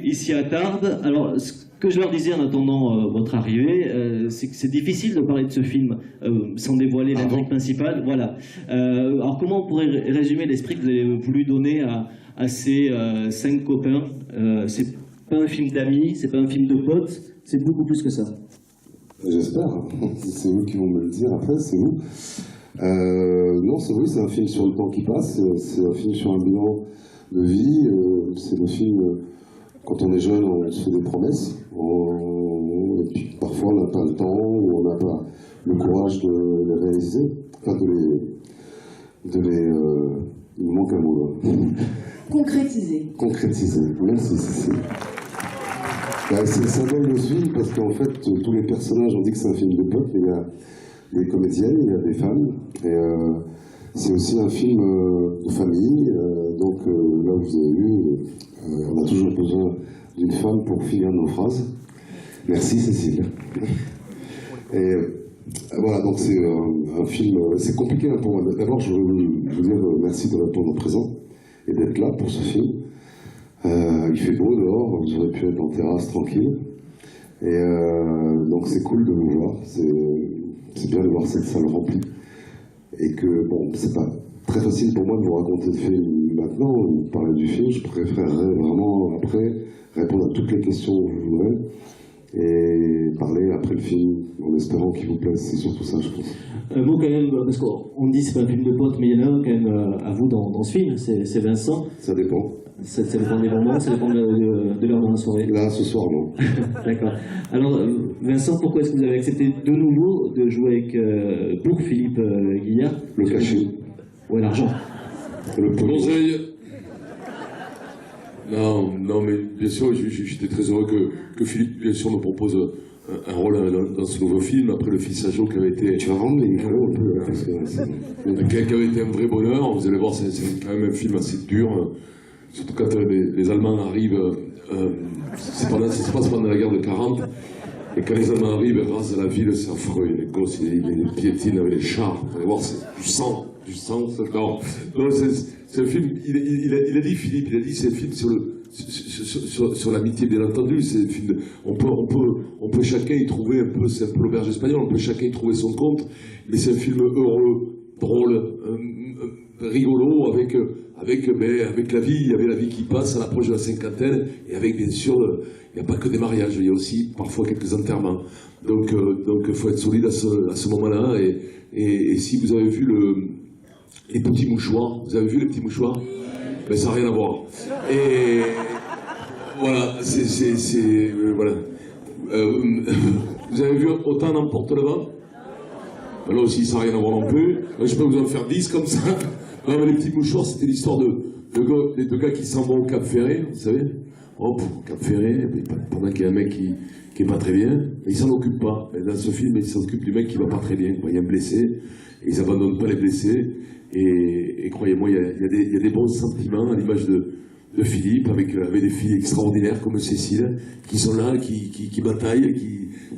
ils s'y attardent. Alors, ce que je leur disais en attendant votre arrivée, c'est que c'est difficile de parler de ce film sans dévoiler l'intrigue principale. Voilà. Alors, comment on pourrait résumer l'esprit que vous avez voulu donner à ces 5 copains? C'est pas un film d'amis, c'est pas un film de potes, c'est beaucoup plus que ça. J'espère. C'est vous qui vont me le dire après, c'est vous. Non, c'est oui, c'est un film sur le temps qui passe, c'est un film sur un bilan de vie, c'est le film, quand on est jeune, on se fait des promesses, et puis parfois on n'a pas le temps, ou on n'a pas le courage de les réaliser, enfin il me manque un mot là. Concrétiser. Concrétiser, merci Cécile. C'est le symbole de ce film parce qu'en fait, tous les personnages, on dit que c'est un film de potes, mais il y a des comédiennes, il y a des femmes, et c'est aussi un film de famille, donc là vous avez vu, on a toujours besoin d'une femme pour finir nos phrases. Merci Cécile. Et voilà, donc c'est un film, c'est compliqué pour moi. D'abord, je veux vous dire merci de répondre présent et d'être là pour ce film. Il fait beau dehors, vous aurez pu être en terrasse tranquille. Et donc c'est cool de vous voir, c'est bien de voir cette salle remplie. Et que, bon, c'est pas très facile pour moi de vous raconter le film maintenant, ou de parler du film, je préférerais vraiment après répondre à toutes les questions que vous voudrez, et parler après le film, en espérant qu'il vous plaise, c'est surtout ça je pense. Un mot quand même, parce qu'on dit c'est pas un film de potes, mais il y en a un quand même à vous dans ce film, c'est Vincent. Ça dépend. Ça dépend des moments, ça dépend de l'heure dans la soirée. Là, ce soir, non. D'accord. Alors, Vincent, pourquoi est-ce que vous avez accepté de nouveau de jouer avec, pour Philippe Guillard? Le cachet. Ouais, l'argent. Le conseil. Non, mais bien sûr, j'étais très heureux que Philippe, bien sûr, me propose un rôle dans ce nouveau film, après Le Fils à Joe, qui avait été... Tu vas rendre les micros un peu, parce que qui avait été un vrai bonheur. Vous allez voir, c'est quand même un film assez dur. Surtout quand les Allemands arrivent, c'est pas pendant la guerre de 40, et quand les Allemands arrivent, grâce à la ville, c'est affreux. Les gosses, ils piétinent avec les chars. Vous allez voir, c'est du sang, c'est d'accord. C'est un film, il a dit, Philippe, il a dit, c'est un film sur l'amitié, bien entendu. C'est un film, on peut chacun y trouver un peu, c'est un peu l'auberge espagnole, on peut chacun y trouver son compte, mais c'est un film heureux, drôle, rigolo, avec la vie, il y avait la vie qui passe à l'approche de la cinquantaine, et avec bien sûr, il n'y a pas que des mariages, il y a aussi parfois quelques enterrements. Donc il faut être solide à ce moment-là, et si vous avez vu les petits mouchoirs, vous avez vu les petits mouchoirs? Ben ça n'a rien à voir. Et voilà, voilà. Vous avez vu Autant n'emporte le vent? Ben là aussi, ça n'a rien à voir non plus. Je peux vous en faire 10 comme ça. Non, mais les petits mouchoirs, c'était l'histoire les deux gars qui s'en vont au Cap Ferré, vous savez. Hop, Cap Ferré, pendant qu'il y a un mec qui est pas très bien, mais ils s'en occupent pas. Et dans ce film, ils s'occupent du mec qui va pas très bien. Il y a un blessé, et ils abandonnent pas les blessés. Et croyez-moi, il y a des bons sentiments à l'image de Philippe, avec des filles extraordinaires comme Cécile, qui sont là, qui bataillent,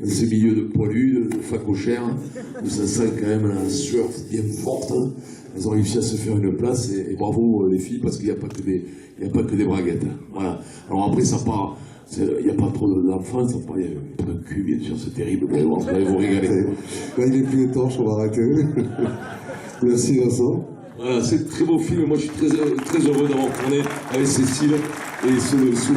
dans ce milieu de poilus, de facochères, où ça sent quand même la sueur bien forte. Hein. Elles ont réussi à se faire une place, et bravo les filles, parce qu'il n'y a pas que des braguettes. Voilà. Alors après, ça part, il n'y a pas trop d'enfants, ça part, il y a un peu de cul, bien sûr, c'est terrible, mais bon, vous allez vous régaler. Là, il est plus étanche, on va arrêter. Merci Vincent. Voilà, c'est un très beau film, moi je suis très heureux d'avoir tourné avec Cécile, et sous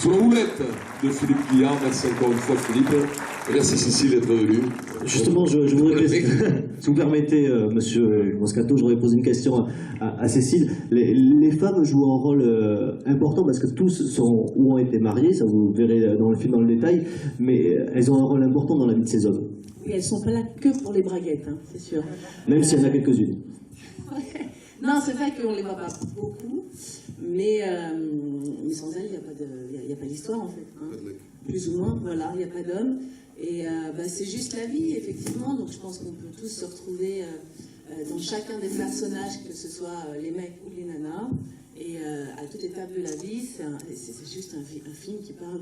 la houlette de Philippe Guillard. Merci encore une fois Philippe, et merci Cécile d'être venue. Justement, je voudrais, si vous permettez, monsieur Moscato, je voudrais poser une question à Cécile. Les femmes jouent un rôle important parce que tous sont ou ont été mariés, ça vous verrez dans le film dans le détail, mais elles ont un rôle important dans la vie de ces hommes. Et elles ne sont pas là que pour les braguettes, hein, c'est sûr. Même s'il y en a quelques-unes. Non, c'est vrai qu'on ne les voit pas beaucoup, mais sans elles, il n'y a pas d'histoire en fait. Hein. Plus ou moins, voilà, il n'y a pas d'hommes. Et c'est juste la vie, effectivement, donc je pense qu'on peut tous se retrouver dans chacun des personnages, que ce soit les mecs ou les nanas, et à toute étape de la vie, c'est juste un film qui parle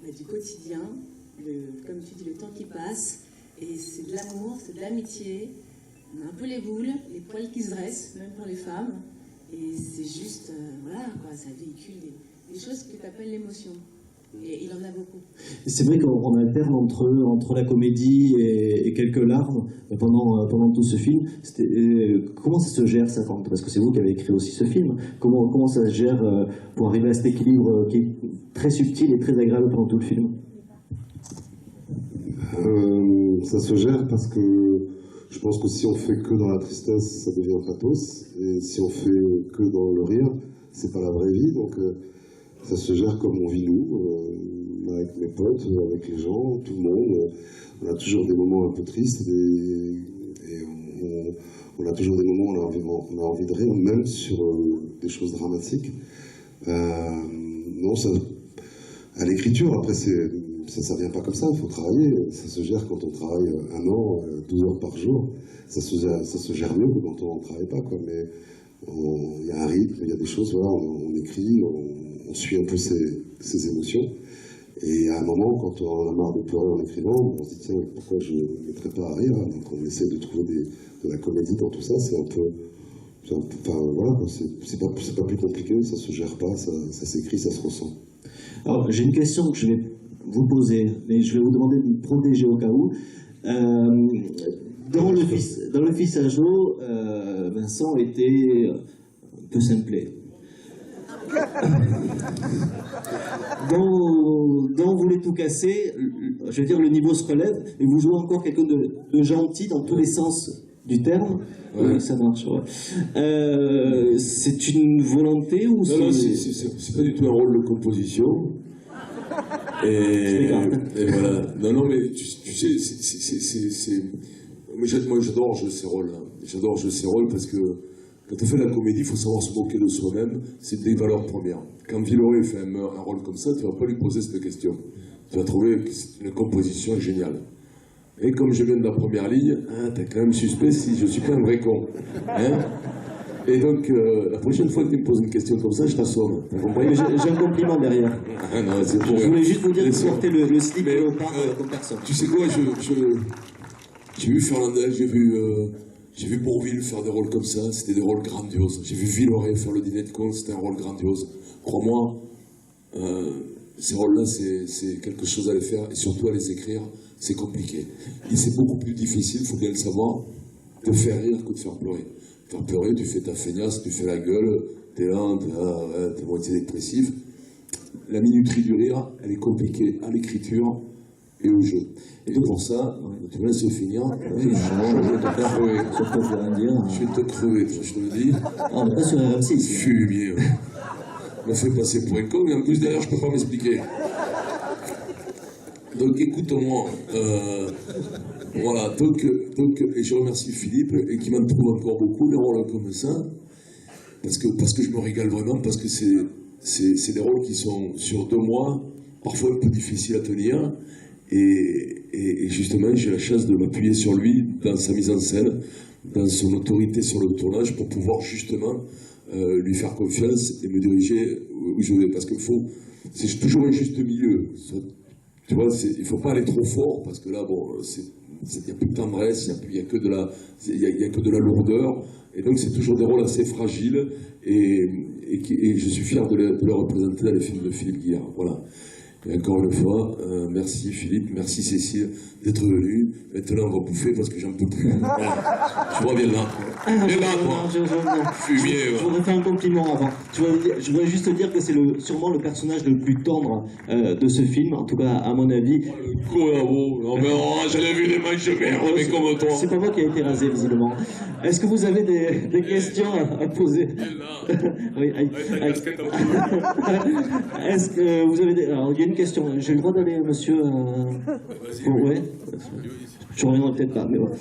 du quotidien, comme tu dis, le temps qui passe, et c'est de l'amour, c'est de l'amitié, on a un peu les boules, les poils qui se dressent, même pour les femmes, et c'est juste, voilà, quoi, ça véhicule des choses que tu appelles l'émotion. Et il en a beaucoup. C'est vrai qu'on alterne entre la comédie et quelques larmes pendant tout ce film. Comment ça se gère ça, parce que c'est vous qui avez écrit aussi ce film. Comment ça se gère pour arriver à cet équilibre qui est très subtil et très agréable pendant tout le film? Ça se gère parce que je pense que si on fait que dans la tristesse, ça devient pathos. Et si on fait que dans le rire, c'est pas la vraie vie. Donc ça se gère comme on vit nous, avec mes potes, avec les gens, tout le monde. On a toujours des moments un peu tristes et on a toujours des moments où on a envie de rire, même sur des choses dramatiques. Non, ça, à l'écriture, après, ça vient pas comme ça, il faut travailler. Ça se gère quand on travaille 1 an, 12 heures par jour. Ça se gère mieux que quand on ne travaille pas, quoi. Mais il y a un rythme, il y a des choses, voilà, on écrit, on suit un peu ses émotions. Et à un moment, quand on a marre de pleurer en écrivant, on se dit, tiens, pourquoi je ne mettrais pas à rire? Donc on essaie de trouver de la comédie dans tout ça. C'est un peu enfin, voilà, c'est pas plus compliqué, ça se gère pas, ça s'écrit, ça se ressent. Alors, j'ai une question que je vais vous poser, mais je vais vous demander de me protéger au cas où. Dans le fils à Joe, Vincent était un peu simplé. Dans Vous voulez tout casser, je veux dire, le niveau se relève, et vous jouez encore quelqu'un de gentil dans tous les sens du terme. Ouais. Oui, ça marche. Ouais. C'est une volonté ou non, c'est pas du tout un rôle de composition. Et voilà. Non, mais tu sais, moi j'adore jouer ces rôles-là. J'adore jouer ces rôles parce que quand tu fais de la comédie, il faut savoir se moquer de soi-même. C'est des valeurs premières. Quand Villeroy fait un rôle comme ça, tu vas pas lui poser cette question. Tu vas trouver une composition géniale. Et comme je viens de la première ligne, hein, t'es quand même suspect si je suis pas un vrai con. Hein? Et donc, la prochaine fois que tu me poses une question comme ça, je t'assomme. J'ai un compliment derrière. Ah non, c'est pour Je voulais juste vous dire que vous ça. portez le slip léopard comme personne. Tu sais quoi, j'ai vu Fernandel, j'ai vu Bourvil faire des rôles comme ça, c'était des rôles grandioses. J'ai vu Villeroy faire le dîner de con, c'était un rôle grandiose. Crois-moi, ces rôles-là, c'est quelque chose à les faire, et surtout à les écrire, c'est compliqué. Et c'est beaucoup plus difficile, il faut bien le savoir, de faire rire que de faire pleurer. Faire pleurer, tu fais ta feignasse, tu fais la gueule, t'es là, t'es moitié dépressif. La minuterie du rire, elle est compliquée à l'écriture et au jeu. Et donc pour ça, tu me laisses finir. Je vais te crever. Je vais te crever, je te le dis. On n'est pas sur RMC ici. Fumier. On m'a fait passer pour un con, et en plus derrière, je peux pas m'expliquer. Donc écoute-moi. Voilà, donc, et je remercie Philippe, et qui m'en trouve encore beaucoup, des rôles comme ça, parce que je me régale vraiment, parce que c'est des rôles qui sont sur 2 mois, parfois un peu difficiles à tenir, et justement j'ai la chance de m'appuyer sur lui dans sa mise en scène, dans son autorité sur le tournage, pour pouvoir justement lui faire confiance et me diriger où je vais, parce qu'il faut, c'est toujours un juste milieu. Tu vois, il ne faut pas aller trop fort, parce que là, bon, il n'y a plus de tendresse, il n'y a que de la lourdeur, et donc c'est toujours des rôles assez fragiles, et je suis fier de les représenter dans les films de Philippe Guillard. Voilà. Et encore une fois, merci Philippe, merci Cécile d'être venu. Maintenant on va bouffer parce que j'en peux plus. Voilà. Je vois bien là. Viens là, toi. Fumier. Je voudrais faire un compliment avant. Je voudrais juste dire que c'est sûrement le personnage le plus tendre de ce film, en tout cas à mon avis. Non mais j'avais vu des manches de merde, mais comme toi. C'est pas moi qui a été rasé visiblement. Est-ce que vous avez des questions à poser? Oui. Est-ce que vous avez des... Alors, il y a une question. J'ai le droit d'aller, monsieur ouais. Je reviendrai peut-être pas, mais voilà.